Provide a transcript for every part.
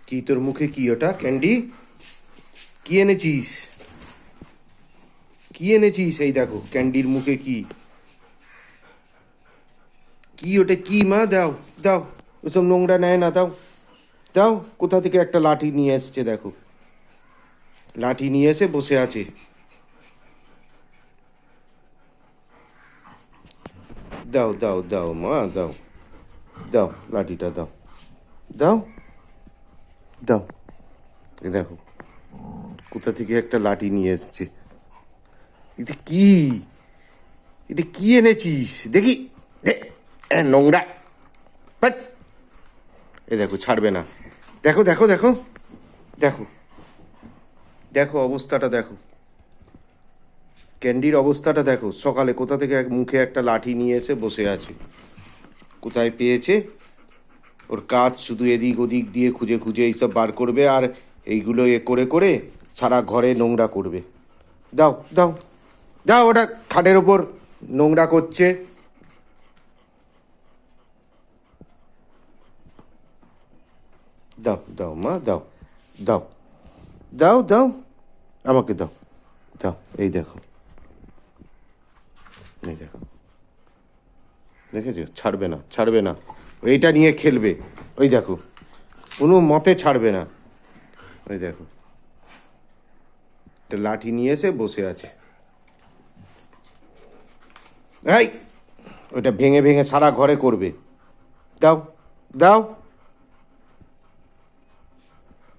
কি তোর মুখে কি ওটা ক্যান্ডি? কি এনেছিস? কি এনেছিস? এই দেখো ক্যান্ডির মুখে কি কি ওটা কি মা? দাও দাও, ওসব নোংরা নেয় না, দাও দাও। কোথা থেকে একটা লাঠি নিয়ে এসছে দেখো, লাঠি নিয়ে এসে বসে আছে। দাও দাও দাও মা, দাও দাও, লাঠিটা দাও, দাও দাও। এ দেখো কোথা থেকে একটা লাঠি নিয়ে এসছে। এটা কি? এটা কি এনেছিস দেখি? নোংরা। বাট, এ দেখো ছাড়বে না। দেখো দেখো দেখো দেখো দেখো অবস্থাটা দেখো, ক্যান্ডির অবস্থাটা দেখো। সকালে কোথা থেকে মুখে একটা লাঠি নিয়ে এসে বসে আছে। কোথায় পেয়েছে? ওর কাজ শুধু এদিক ওদিক দিয়ে খুঁজে খুঁজে এইসব বার করবে, আর এইগুলো এ করে করে সারা ঘরে নোংরা করবে। দাও দাও দাও, ওটা খাটের ওপর নোংরা করছে। দাও দাও মা, দাও দাও দাও দাও, আমাকে দাও দাও। এই দেখো, এই দেখো, দেখেছো? ছাড়বে না, ছাড়বে না। এইটা নিয়ে খেলবে। ওই দেখো, কোনো মতে ছাড়বে না। ওই দেখো, একটা লাঠি নিয়ে এসে বসে আছে। এই, ওইটা ভেঙে ভেঙে সারা ঘরে করবে। দাও দাও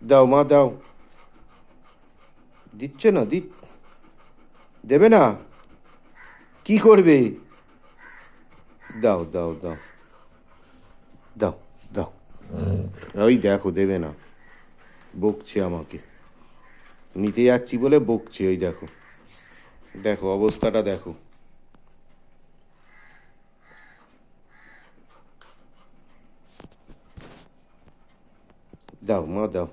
দাও মা, দাও। দিচ্ছে না, দেবে না? কি করবে? দাও দাও দাও দাও দাও। ওই দেখো, দেবে না, বকছে আমাকে। নিতে যাচ্ছি বলে বকছে। ওই দেখো, দেখো অবস্থাটা দেখো। দাও মা, দাও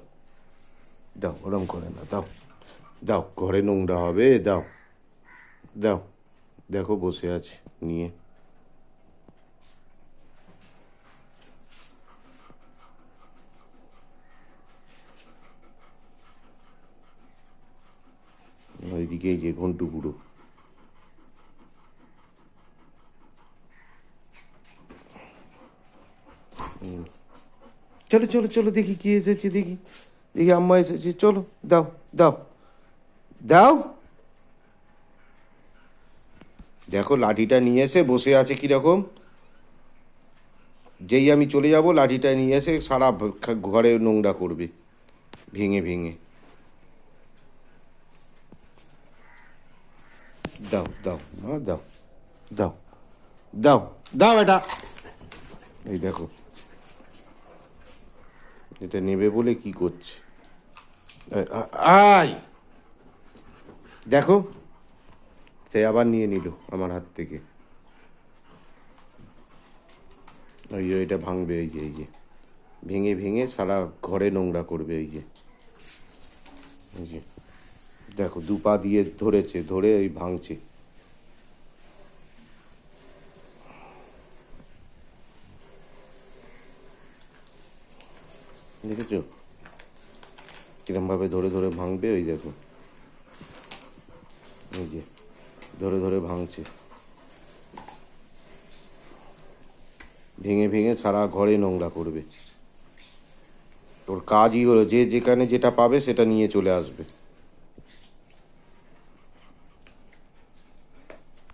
দাও, ওরম করে না, দাও দাও, ঘরে নোংরা হবে, দাও দাও। দেখো বসে আছে নিয়ে। ওইদিকে এই যে ঘন্টু পুরো। চলো চলো চলো, দেখি কি এসেছে, দেখি দেখি আম্মা এসেছে, চলো। দাও দাও দাও। দেখো লাঠিটা নিয়ে এসে বসে আছে কিরকম। যেই আমি চলে যাব লাঠিটা নিয়ে এসে সারা ঘরে নোংরা করবে, ভেঙে ভেঙে। দাও দাও মা, দাও দাও দাও দাও এটা। এই দেখো, এটা নেবে বলে কি করছে। আয় দেখো, সে আবার নিয়ে নিল আমার হাত থেকে। ওই যে এটা ভাঙবে, এই যে এই যে ভেঙে ভেঙে সারা ঘরে নোংরা করবে। এই যে এই যে দেখো, দু পা দিয়ে ধরেছে, ধরে ওই ভাঙছে। দেখেছো কিরমভাবে ধরে ধরে ভাঙবে? ওই দেখো, এই যে ধরে ধরে ভাঙছে, ভেঙে ভেঙে সারা ঘরে নোংরা করবে। তোর কাজই হলো যে যেখানে যেটা পাবে সেটা নিয়ে চলে আসবে।